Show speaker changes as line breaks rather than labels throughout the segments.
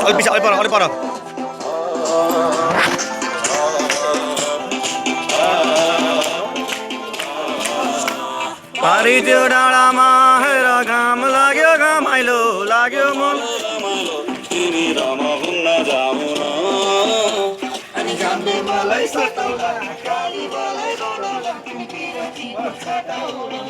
अलि पर पारी त्यो डाँडामा हेर घाम लाग्यो घमाइलो लाग्यो मन
तिमी रम घुम्न जाऊ न अनि घामले मलाई सताउला काली मलाई बनाउला तिमीको सताउला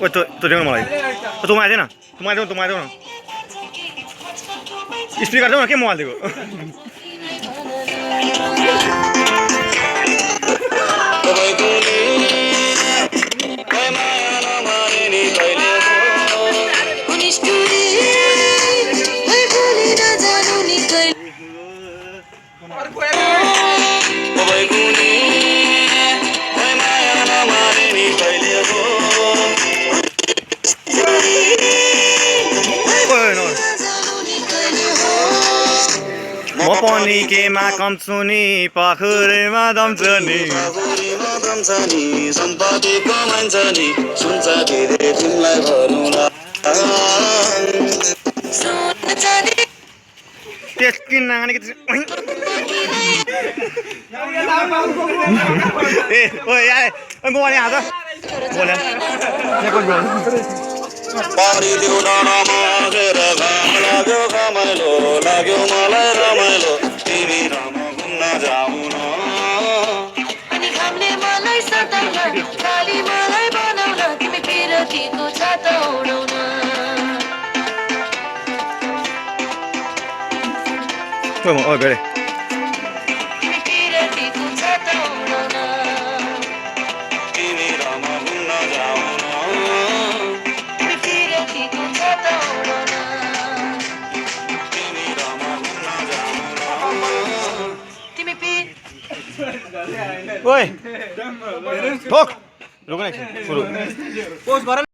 Ôi, tôi đang làm gì? Tôi mai thế nào? Tôi mai thế nào? Speaker đâu mà cái mobile देखो. म पनि केमा कम छु नि पाखुरेमा दम छ नि
सम्पत्ति कमाइन्छ नि सुन्छ धेरै तिमीलाई भरौँला
त्यस किन नानी ए ओए आए ओए मोबाइल यहाँ छ बोले
पारिदेऊ डाँडामा हेर घाम लाग्यो घमाइलो लाग्यो मलाई रमाइलो तिमी रम घुम्न जाऊ न
अनि घामले मलाई सताउला काली मलाई बनाउला तिमी पिरतीको छाता उडाउन
ओए बेरे
तिमी पिरतीको छाता उडाउन
तिमी रम घुम्न जाऊ न
तिमी पिरतीको छाता उडाउन
तिमी रम घुम्न जाऊ न
तिमी पि
ओए ठोक रुक न एकछिन सुरु पोस्ट गर